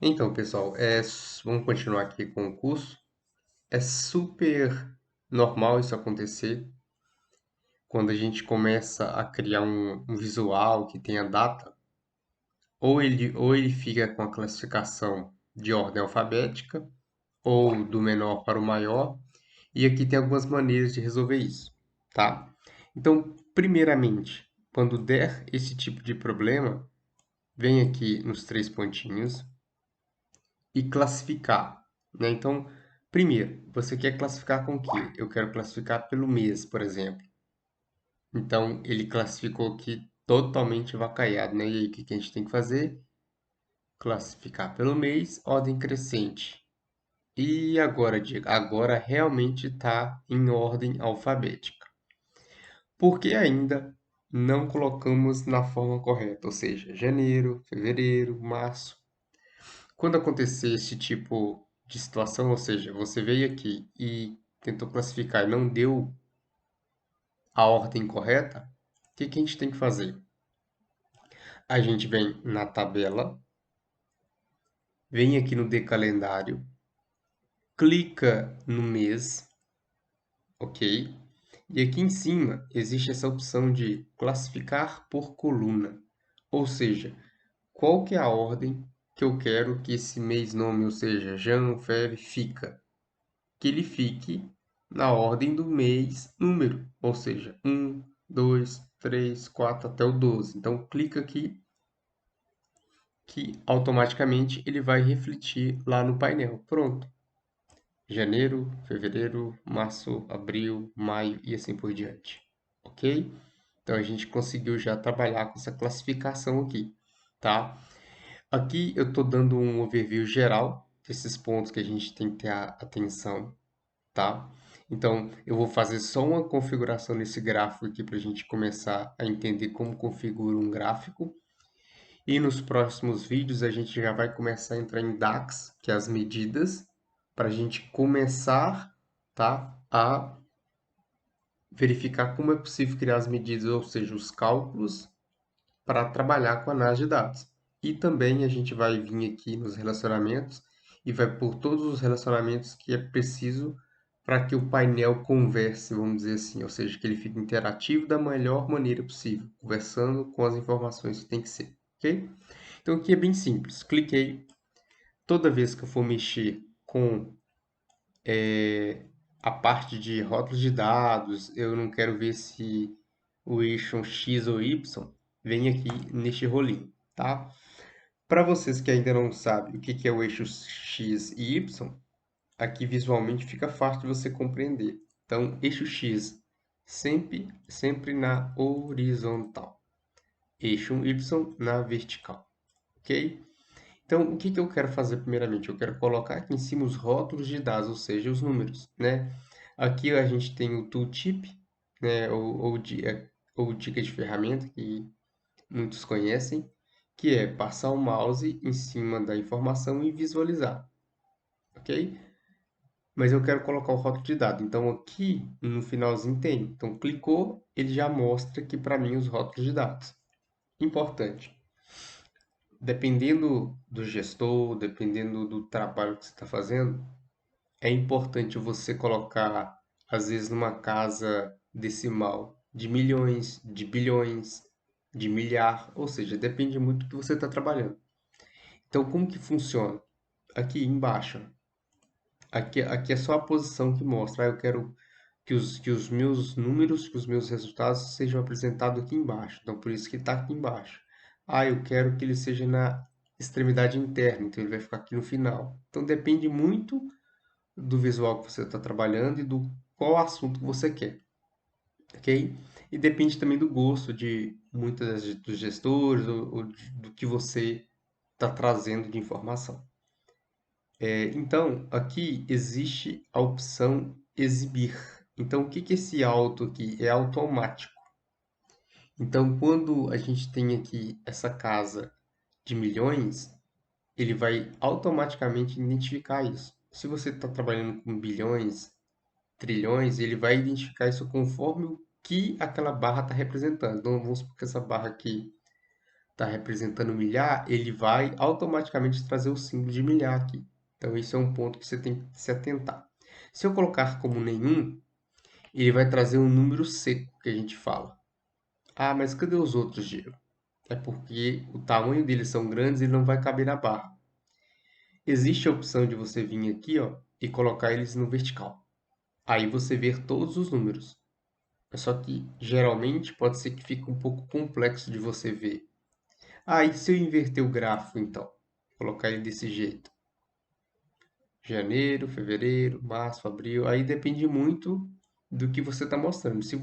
Então, pessoal, vamos continuar aqui com o curso. É super normal isso acontecer quando a gente começa a criar um visual que tenha data, ou ele fica com a classificação de ordem alfabética, ou do menor para o maior, e aqui tem algumas maneiras de resolver isso, tá? Então, primeiramente, quando der esse tipo de problema, vem aqui nos três pontinhos e classificar, né? Então, primeiro, você quer classificar com o quê? Eu quero classificar pelo mês, por exemplo. Então, ele classificou aqui totalmente avacaiado, né? E aí, o que que a gente tem que fazer? Classificar pelo mês, ordem crescente. E agora, Diego? Agora realmente está em ordem alfabética. Por que ainda não colocamos na forma correta? Ou seja, janeiro, fevereiro, março. Quando acontecer esse tipo de situação, ou seja, você veio aqui e tentou classificar e não deu a ordem correta, o que que a gente tem que fazer? A gente vem na tabela, vem aqui no decalendário, clica no mês, ok? E aqui em cima existe essa opção de classificar por coluna, ou seja, qual que é a ordem que eu quero que esse mês nome, ou seja, Jan, Feb, fica. Que ele fique na ordem do mês número, ou seja, 1, 2, 3, 4 até o 12. Então, clica aqui que automaticamente ele vai refletir lá no painel. Pronto. Janeiro, fevereiro, março, abril, maio e assim por diante. Ok? Então, a gente conseguiu já trabalhar com essa classificação aqui, tá? Aqui eu estou dando um overview geral desses pontos que a gente tem que ter atenção, tá? Então, eu vou fazer só uma configuração nesse gráfico aqui para a gente começar a entender como configura um gráfico. E nos próximos vídeos a gente já vai começar a entrar em DAX, que é as medidas, para a gente começar, tá, a verificar como é possível criar as medidas, ou seja, os cálculos, para trabalhar com análise de dados. E também a gente vai vir aqui nos relacionamentos e vai por todos os relacionamentos que é preciso para que o painel converse, vamos dizer assim, ou seja, que ele fique interativo da melhor maneira possível, conversando com as informações que tem que ser, ok? Então aqui é bem simples, cliquei, toda vez que eu for mexer com a parte de rótulos de dados, eu não quero ver se o eixo X ou Y, vem aqui neste rolinho, tá? Para vocês que ainda não sabem o que que é o eixo X e Y, aqui visualmente fica fácil de você compreender. Então, eixo X sempre na horizontal, eixo Y na vertical, ok? Então, o que que eu quero fazer primeiramente? Eu quero colocar aqui em cima os rótulos de dados, ou seja, os números, né? Aqui a gente tem o tooltip, né? Ou dica de ferramenta, que muitos conhecem, que é passar o mouse em cima da informação e visualizar, ok? Mas eu quero colocar o rótulo de dado. Então, aqui no finalzinho tem. Então, clicou, ele já mostra aqui para mim os rótulos de dados. Importante. Dependendo do gestor, dependendo do trabalho que você está fazendo, é importante você colocar, às vezes, numa casa decimal de milhões, de bilhões, de milhar, ou seja, depende muito do que você está trabalhando. Então, como que funciona? Aqui embaixo, aqui é só a posição que mostra. Eu quero que os meus números, que os meus resultados sejam apresentados aqui embaixo. Então, por isso que está aqui embaixo. Eu quero que ele seja na extremidade interna, então ele vai ficar aqui no final. Então, depende muito do visual que você está trabalhando e do qual assunto que você quer, ok? E depende também do gosto de muitos dos gestores ou do que você está trazendo de informação. Então, aqui existe a opção exibir. Então, o que que é esse auto aqui? É automático. Então, quando a gente tem aqui essa casa de milhões, ele vai automaticamente identificar isso. Se você está trabalhando com bilhões, trilhões, ele vai identificar isso conforme o que aquela barra está representando. Então, vamos supor que essa barra aqui está representando milhar, ele vai automaticamente trazer o símbolo de milhar aqui. Então, esse é um ponto que você tem que se atentar. Se eu colocar como nenhum, ele vai trazer um número seco, que a gente fala. Ah, mas cadê os outros, Diego? É porque o tamanho deles são grandes e não vai caber na barra. Existe a opção de você vir aqui, ó, e colocar eles no vertical. Aí você vê todos os números. Só que geralmente pode ser que fique um pouco complexo de você ver. Ah, e se eu inverter o gráfico então? Colocar ele desse jeito. Janeiro, fevereiro, março, abril. Aí depende muito do que você está mostrando. Se,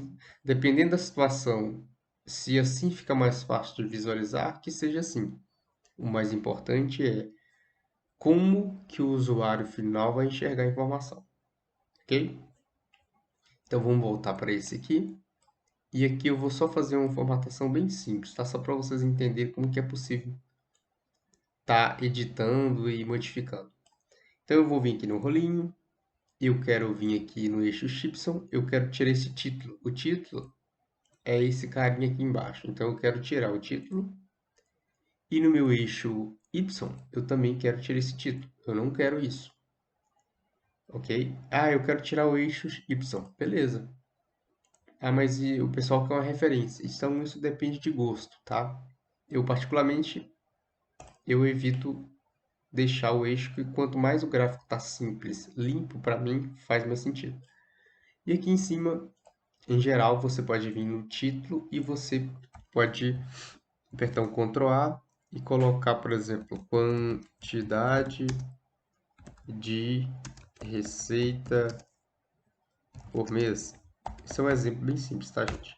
dependendo da situação, se assim fica mais fácil de visualizar, que seja assim. O mais importante é como que o usuário final vai enxergar a informação, ok? Então vamos voltar para esse aqui. E aqui eu vou só fazer uma formatação bem simples, tá? Só para vocês entenderem como que é possível estar editando e modificando. Então eu vou vir aqui no rolinho, eu quero vir aqui no eixo Y, eu quero tirar esse título. O título é esse carinha aqui embaixo, então eu quero tirar o título. E no meu eixo Y, eu também quero tirar esse título, eu não quero isso. Ok? Ah, eu quero tirar o eixo Y, beleza. Ah, mas e o pessoal quer uma referência. Então isso depende de gosto, tá? Eu particularmente, eu evito deixar o eixo que quanto mais o gráfico está simples, limpo, para mim faz mais sentido. E aqui em cima, em geral, você pode vir no título e você pode apertar um Ctrl A e colocar, por exemplo, quantidade de receita por mês. Esse é um exemplo bem simples, tá, gente?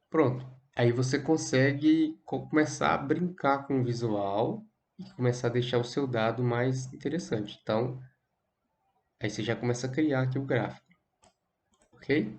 Pronto. Aí você consegue começar a brincar com o visual e começar a deixar o seu dado mais interessante. Então, aí você já começa a criar aqui o gráfico, ok?